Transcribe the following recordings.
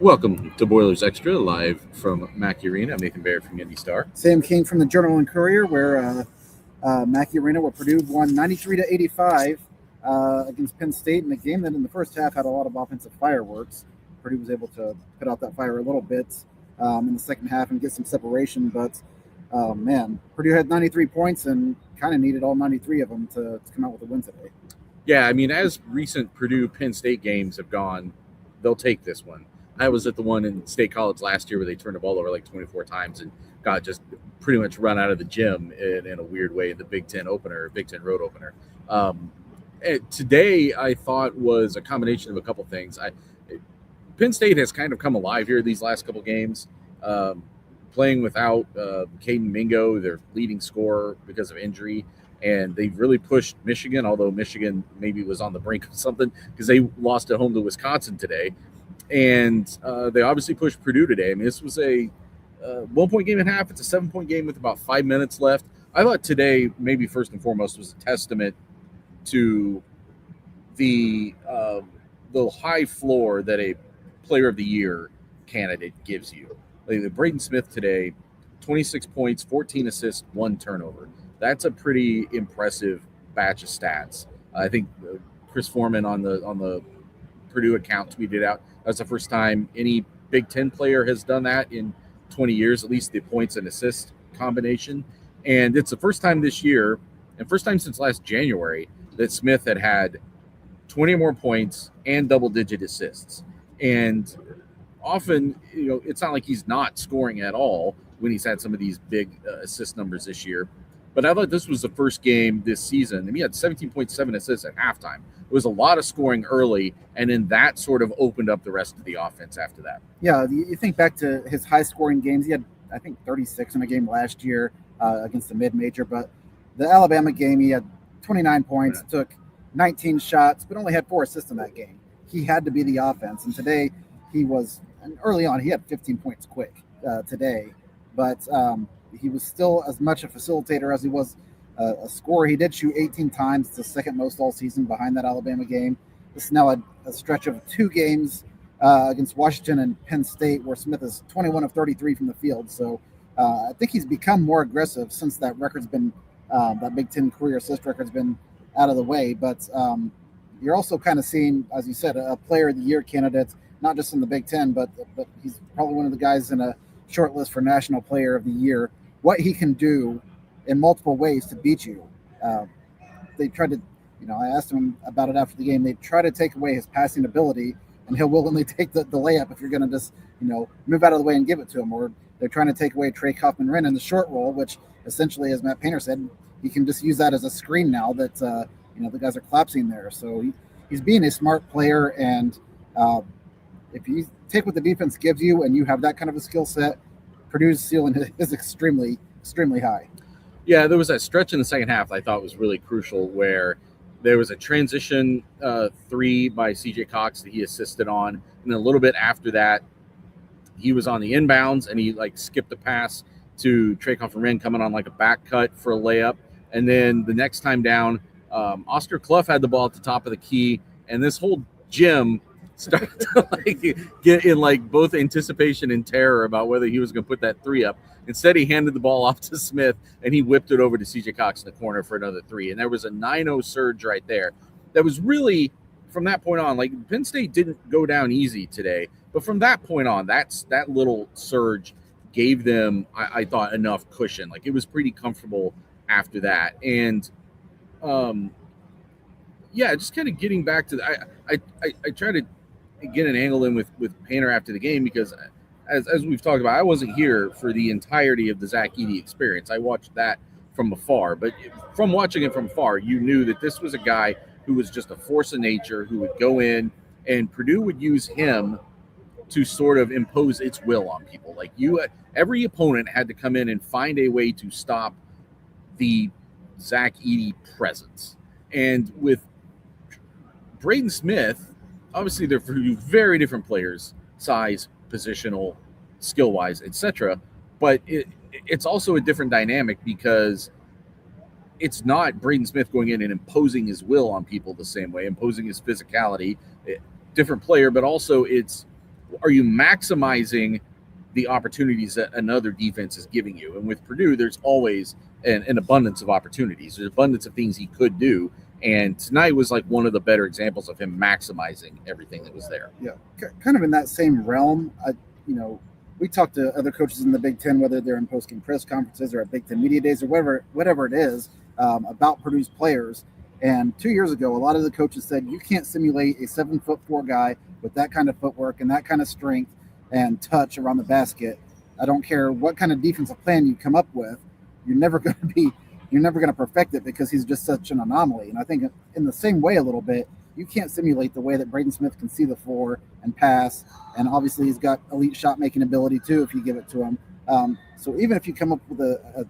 Welcome to Boilers Extra, live from Mackey Arena. I'm Nathan Barrett from Indy Star. Sam King from the Journal and Courier, where Mackey Arena, where Purdue won 93 to 85 against Penn State in a game that in the first half had a lot of offensive fireworks. Purdue was able to put out that fire a little bit in the second half and get some separation, but man, Purdue had 93 points and kind of needed all 93 of them to come out with a win today. Yeah, I mean, as recent Purdue Penn State games have gone, they'll take this one. I was at the one in State College last year where they turned the ball over like 24 times and got just pretty much run out of the gym in a weird way in the Big Ten opener, Big Ten road opener. Today, I thought was a combination of a couple things. Penn State has kind of come alive here these last couple games, playing without Caden Mingo, their leading scorer because of injury. And they've really pushed Michigan, although Michigan maybe was on the brink of something because they lost at home to Wisconsin today. And they obviously pushed Purdue today. I mean, this was a 1-point game and a half. It's a 7-point game with about 5 minutes left. I thought today, maybe first and foremost, was a testament to the high floor that a Player of the Year candidate gives you. Like Braden Smith today, 26 points, 14 assists, 1 turnover. That's a pretty impressive batch of stats. I think Chris Foreman on the Purdue account tweeted out that's the first time any Big Ten player has done that in 20 years, at least the points and assist combination. And it's the first time this year, and first time since last January, that Smith had 20 or more points and double-digit assists. And often, it's not like he's not scoring at all when he's had some of these big assist numbers this year. But I thought this was the first game this season. I mean, he had 17.7 assists at halftime. It was a lot of scoring early, and then that sort of opened up the rest of the offense after that. Yeah, you think back to his high-scoring games. He had, I think, 36 in a game last year against the mid-major. But the Alabama game, he had 29 points, took 19 shots, but only had 4 assists in that game. He had to be the offense. And today he was – and early on he had 15 points quick today. But he was still as much a facilitator as he was a scorer. He did shoot 18 times, the second most all season behind that Alabama game. This is now a stretch of 2 games against Washington and Penn State where Smith is 21 of 33 from the field. So I think he's become more aggressive since that record's been that Big Ten career assist record's been out of the way. But you're also kind of seeing, as you said, a Player of the Year candidate, not just in the Big Ten, but he's probably one of the guys in a short list for National Player of the Year. What he can do in multiple ways to beat you. They tried to, I asked him about it after the game. They try to take away his passing ability, and he'll willingly take the layup if you're going to just, move out of the way and give it to him. Or they're trying to take away Trey Kaufman-Renn in the short roll, which essentially, as Matt Painter said, he can just use that as a screen now that, the guys are collapsing there. So he's being a smart player, and if you take what the defense gives you and you have that kind of a skill set, Purdue's ceiling is extremely, extremely high. Yeah, there was that stretch in the second half I thought was really crucial where there was a transition 3 by C.J. Cox that he assisted on. And then a little bit after that, he was on the inbounds and he skipped the pass to Trey Kaufman-Renn coming on like a back cut for a layup. And then the next time down, Oscar Clough had the ball at the top of the key. And this whole gym started to get in both anticipation and terror about whether he was going to put that 3 up. Instead, he handed the ball off to Smith, and he whipped it over to C.J. Cox in the corner for another 3. And there was a 9-0 surge right there. That was really, from that point on, Penn State didn't go down easy today. But from that point on, that little surge gave them, I thought, enough cushion. It was pretty comfortable after that. And, just kind of getting back to I try to get an angle in with Painter after the game because as we've talked about, I wasn't here for the entirety of the Zach Edey experience. I watched that from afar, but from watching it from afar, you knew that this was a guy who was just a force of nature who would go in and Purdue would use him to sort of impose its will on people. Every opponent had to come in and find a way to stop the Zach Edey presence. And with Braden Smith, obviously they're very different players, size, positional, skill-wise, etc. But it's also a different dynamic because it's not Braden Smith going in and imposing his will on people the same way, imposing his physicality. Different player, but also it's are you maximizing the opportunities that another defense is giving you? And with Purdue, there's always an abundance of opportunities. There's abundance of things he could do. And tonight was like one of the better examples of him maximizing everything that was there. Yeah, kind of in that same realm. We talk to other coaches in the Big Ten, whether they're in post-game press conferences or at Big Ten Media Days or whatever it is, about Purdue's players. And 2 years ago, a lot of the coaches said you can't simulate a 7'4" guy with that kind of footwork and that kind of strength and touch around the basket. I don't care what kind of defensive plan you come up with, you're never going to perfect it because he's just such an anomaly. And I think in the same way a little bit, you can't simulate the way that Braden Smith can see the floor and pass. And obviously he's got elite shot making ability too if you give it to him. So even if you come up with a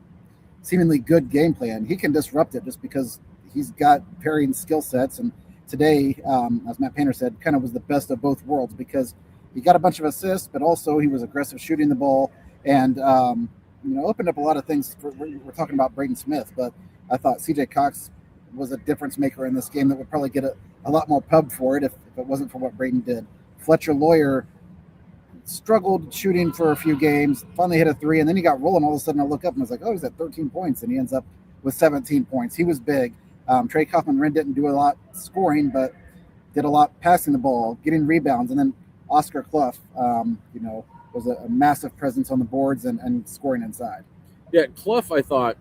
seemingly good game plan, he can disrupt it just because he's got varying skill sets. And today, as Matt Painter said, kind of was the best of both worlds because he got a bunch of assists, but also he was aggressive shooting the ball and opened up a lot of things. We're talking about Braden Smith, but I thought CJ Cox was a difference maker in this game that would probably get a lot more pub for it if it wasn't for what Braden did. Fletcher Lawyer struggled shooting for a few games, finally hit a three, and then he got rolling. All of a sudden I look up and I was like, oh, he's at 13 points, and he ends up with 17 points. He was big. Trey Kaufman-Renn didn't do a lot scoring, but did a lot passing the ball, getting rebounds, and then Oscar Clough, was a massive presence on the boards and scoring inside. Yeah, Clough, I thought,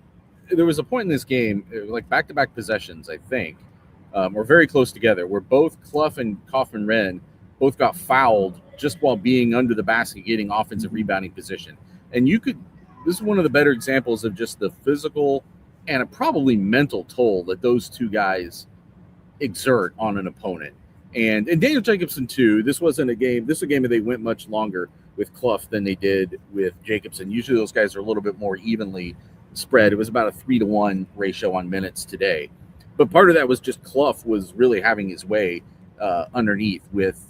there was a point in this game, like back-to-back possessions, I think, were very close together, where both Clough and Kaufman-Renn both got fouled just while being under the basket, getting offensive rebounding position. And this is one of the better examples of just the physical and a probably mental toll that those two guys exert on an opponent. And Daniel Jacobson, too, this was a game that they went much longer with Clough than they did with Jacobson. Usually those guys are a little bit more evenly spread. It was about a 3-to-1 ratio on minutes today. But part of that was just Clough was really having his way underneath with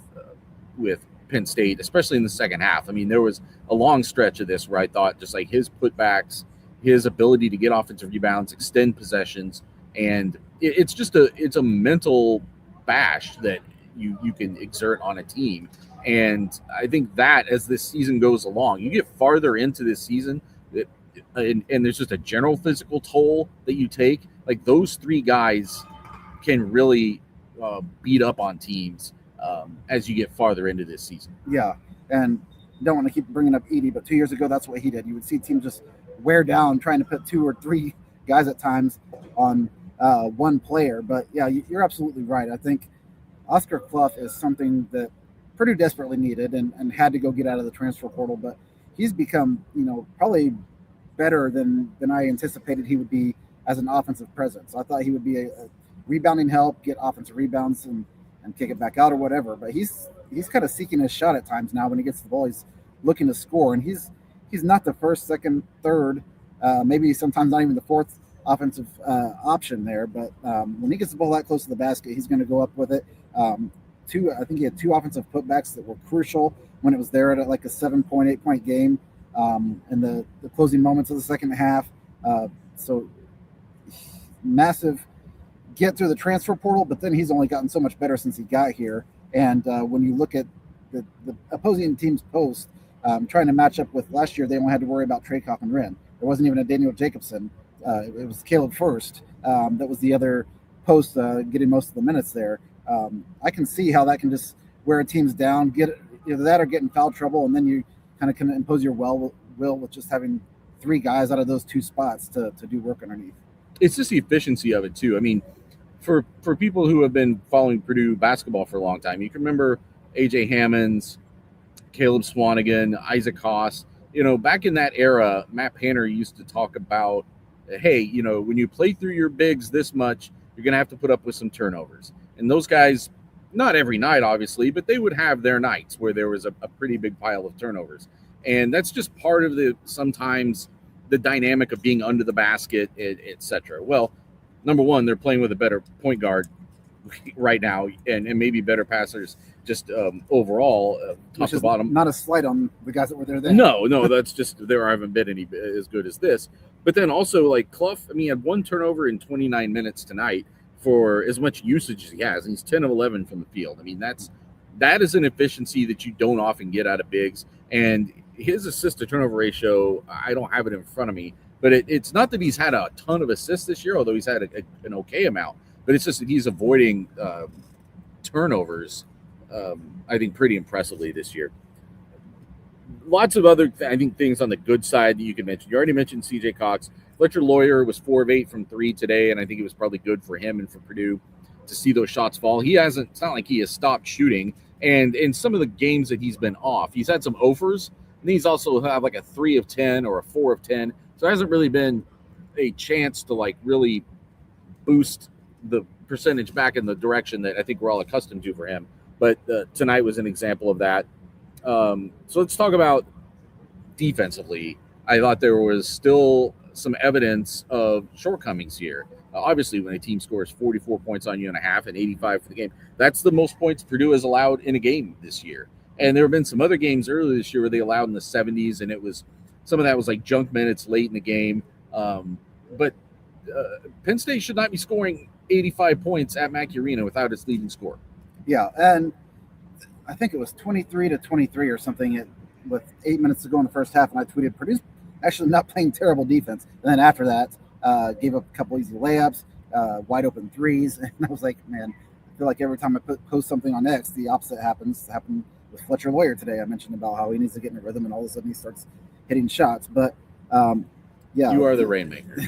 Penn State, especially in the second half. I mean, there was a long stretch of this where I thought just like his putbacks, his ability to get offensive rebounds, extend possessions, and it's a mental bash that you can exert on a team. And I think that as this season goes along, you get farther into this season, and there's just a general physical toll that you take. Like those three guys can really beat up on teams as you get farther into this season. Yeah, and don't want to keep bringing up Edey, but 2 years ago, that's what he did. You would see teams just wear down trying to put 2 or 3 guys at times on one player. But yeah, you're absolutely right. I think Oscar Clough is something that Purdue desperately needed and had to go get out of the transfer portal, but he's become, probably better than I anticipated he would be as an offensive presence. I thought he would be a rebounding help, get offensive rebounds and kick it back out or whatever. But he's kind of seeking his shot at times now. When he gets the ball, he's looking to score, and he's not the first, second, third, maybe sometimes not even the fourth offensive option there. But when he gets the ball that close to the basket, he's going to go up with it. I think he had 2 offensive putbacks that were crucial when it was there at like a 7-point, 8-point game in the closing moments of the second half. So massive get through the transfer portal, but then he's only gotten so much better since he got here. And when you look at the opposing team's post, trying to match up with last year, they only had to worry about Trey Kaufman-Renn. There wasn't even a Daniel Jacobson. It was Caleb First. That was the other post getting most of the minutes there. I can see how that can just wear a team's down, get either that or get in foul trouble, and then you kind of can impose your will with just having 3 guys out of those 2 spots to do work underneath. It's just the efficiency of it, too. I mean, for people who have been following Purdue basketball for a long time, you can remember A.J. Hammonds, Caleb Swanigan, Isaac Haas. Back in that era, Matt Painter used to talk about, hey, when you play through your bigs this much, you're going to have to put up with some turnovers. And those guys, not every night, obviously, but they would have their nights where there was a pretty big pile of turnovers. And that's just part of sometimes the dynamic of being under the basket, et cetera. Well, number one, they're playing with a better point guard right now and maybe better passers just overall, top to bottom. Not a slight on the guys that were there then. No, that's just there haven't been any as good as this. But then also, like Clough, he had 1 turnover in 29 minutes tonight for as much usage as he has, and he's 10 of 11 from the field. That's that is an efficiency that you don't often get out of bigs. And his assist to turnover ratio, I don't have it in front of me, but it's not that he's had a ton of assists this year, although he's had an okay amount. But it's just that he's avoiding turnovers, I think, pretty impressively this year. Lots of other, I think, things on the good side that you can mention. You already mentioned C.J. Cox. Fletcher Lawyer was 4 of 8 from 3 today, and I think it was probably good for him and for Purdue to see those shots fall. It's not like he has stopped shooting. And in some of the games that he's been off, he's had some offers, and he's also had like a 3 of 10 or a 4 of 10. So it hasn't really been a chance to like really boost the percentage back in the direction that I think we're all accustomed to for him. But tonight was an example of that. So let's talk about defensively. I thought there was still some evidence of shortcomings here. Obviously, when a team scores 44 points on you in a half and 85 for the game, that's the most points Purdue has allowed in a game this year. And there have been some other games earlier this year where they allowed in the 70s, and it was some of that was like junk minutes late in the game. But Penn State should not be scoring 85 points at Mackey Arena without its leading scorer. Yeah, and I think it was 23-23 or something with 8 minutes to go in the first half, and I tweeted, Purdue's actually not playing terrible defense. And then after that, gave up a couple easy layups, wide open threes, and I was like, man, I feel like every time I post something on X, the opposite happens. It happened with Fletcher Lawyer today. I mentioned about how he needs to get in a rhythm, and all of a sudden he starts hitting shots. But yeah, you are the rainmaker.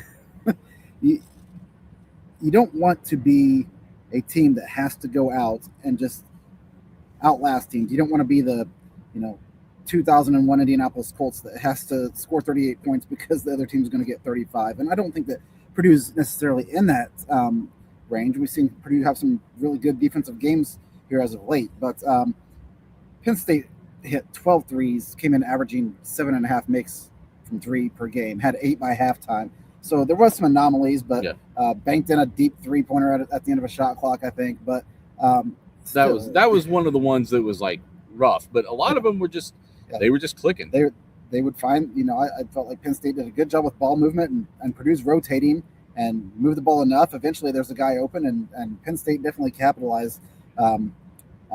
You don't want to be a team that has to go out and just outlast teams. You don't want to be the 2001 Indianapolis Colts that has to score 38 points because the other team is going to get 35. And I don't think that Purdue's necessarily in that range. We've seen Purdue have some really good defensive games here as of late. But Penn State hit 12 threes, came in averaging 7.5 makes from 3 per game, had 8 by halftime. So there was some anomalies, but banked in a deep 3-pointer at the end of a shot clock, I think. But that was one of the ones that was like rough. But a lot of them were just they were just clicking. They would find, I felt like Penn State did a good job with ball movement, and Purdue's rotating and moved the ball enough. Eventually there's a guy open, and Penn State definitely capitalized on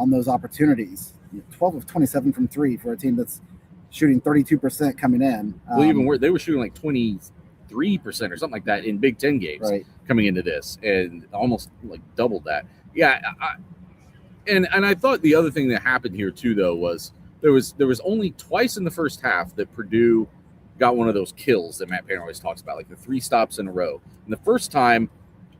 those opportunities. 12 of 27 from 3 for a team that's shooting 32% coming in. Well, they were shooting like 23% or something like that in Big Ten games coming into this, and almost like doubled that. Yeah, and I thought the other thing that happened here too, though, was there was only twice in the first half that Purdue got one of those kills that Matt Parent always talks about, like the 3 stops in a row. And the first time,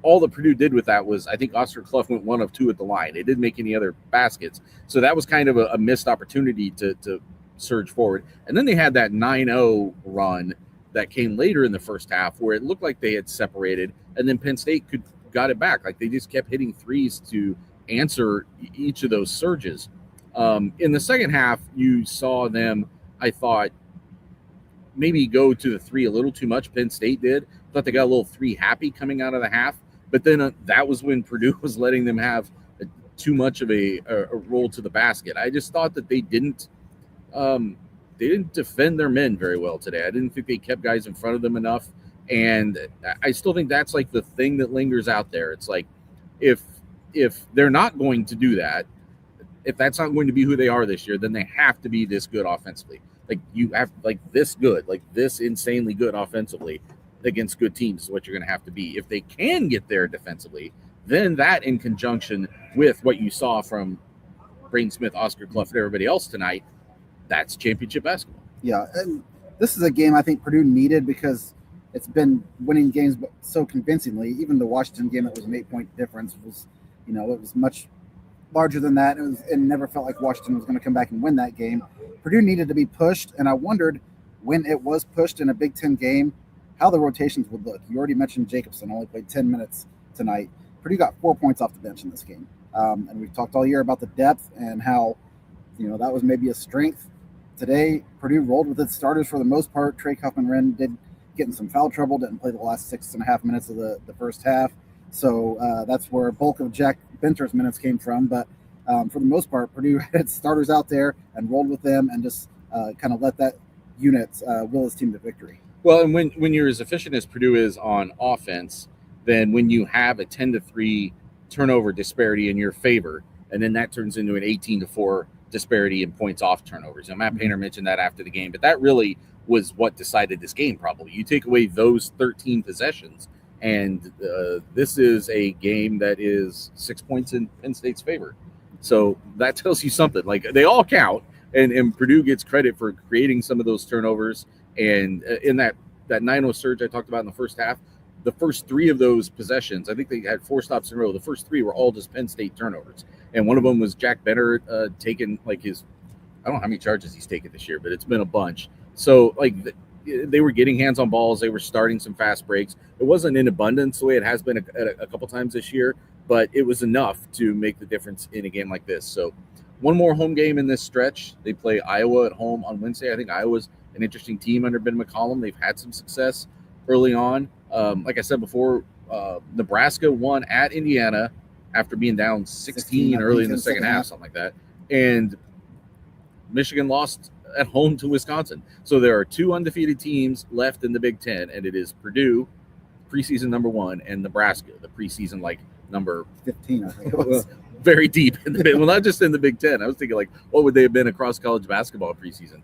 all that Purdue did with that was I think Oscar Clough went 1 of 2 at the line. It didn't make any other baskets, so that was kind of a missed opportunity to surge forward. And then they had that 9-0 run that came later in the first half where it looked like they had separated, and then Penn State got it back. Like they just kept hitting threes to answer each of those surges. In the second half, you saw them, I thought, maybe go to the 3 a little too much. Penn State did. I thought they got a little 3 happy coming out of the half, but then that was when Purdue was letting them have too much of a roll to the basket. I just thought that they didn't defend their men very well today. I didn't think they kept guys in front of them enough, and I still think that's like the thing that lingers out there. It's like if they're not going to do that, if that's not going to be who they are this year, then they have to be this good offensively. Like you have like this good, like this insanely good offensively against good teams is what you're going to have to be. If they can get there defensively, then that in conjunction with what you saw from Braden Smith, Oscar Clough, and everybody else tonight, that's championship basketball. Yeah, and this is a game I think Purdue needed because it's been winning games so convincingly. Even the Washington game that was an 8-point difference was, it was much larger than that. It never felt like Washington was going to come back and win that game. Purdue needed to be pushed, and I wondered when it was pushed in a Big Ten game, how the rotations would look. You already mentioned Jacobson only played 10 minutes tonight. Purdue got 4 points off the bench in this game. And we've talked all year about the depth and how, that was maybe a strength. Today, Purdue rolled with its starters for the most part. Trey Kaufman-Renn did get in some foul trouble, didn't play the last 6.5 minutes of the first half. So that's where a bulk of Jack Benter's minutes came from. But for the most part, Purdue had starters out there and rolled with them and just kind of let that unit will his team to victory. Well, and when you're as efficient as Purdue is on offense, then when you have a 10-3 turnover disparity in your favor, and then that turns into an 18-4 disparity in points off turnovers. And Matt Painter mentioned that after the game, but that really was what decided this game. Probably you take away those 13 possessions, and this is a game that is 6 points in Penn State's favor. So that tells you something. Like, they all count, and Purdue gets credit for creating some of those turnovers. And in that 9-0 surge I talked about in the first half, the first 3 of those possessions, I think they had 4 stops in a row. The first 3 were all just Penn State turnovers. And one of them was Jack Benner taking, like, his, I don't know how many charges he's taken this year, but it's been a bunch. So, like, they were getting hands on balls. They were starting some fast breaks. It wasn't in abundance the way it has been a couple times this year, but it was enough to make the difference in a game like this. So one more home game in this stretch. They play Iowa at home on Wednesday. I think Iowa's an interesting team under Ben McCollum. They've had some success early on. Like I said before, Nebraska won at Indiana after being down 16 early in the second half, something like that. And Michigan lost at home to Wisconsin. So there are 2 undefeated teams left in the Big Ten, and it is Purdue, preseason number 1, and Nebraska, the preseason number 15, I think it was. Very deep in the well, not just in the Big Ten. I was thinking, what would they have been across college basketball preseason?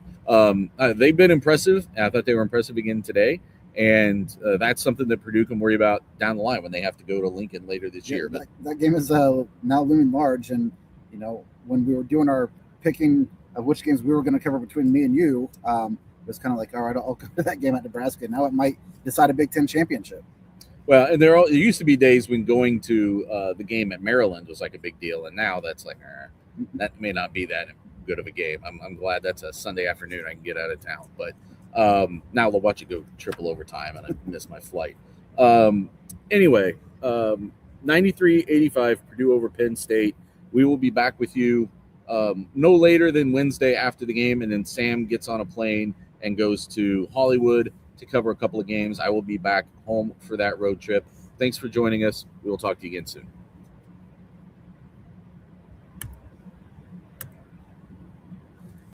They've been impressive. I thought they were impressive again today, and that's something that Purdue can worry about down the line when they have to go to Lincoln later this year. But that game is now looming large, and when we were doing our picking of which games we were going to cover between me and you, it was kind of like, all right, I'll cover that game at Nebraska. Now it might decide a Big Ten championship. Well, and there used to be days when going to the game at Maryland was like a big deal, and now that's like, that may not be that good of a game. I'm glad that's a Sunday afternoon I can get out of town, but now they'll watch it go triple overtime, and I miss my flight. Anyway, 93-85, Purdue over Penn State. We will be back with you no later than Wednesday after the game, and then Sam gets on a plane and goes to Hollywood to cover a couple of games. I will be back home for that road trip. Thanks for joining us. We will talk to you again soon.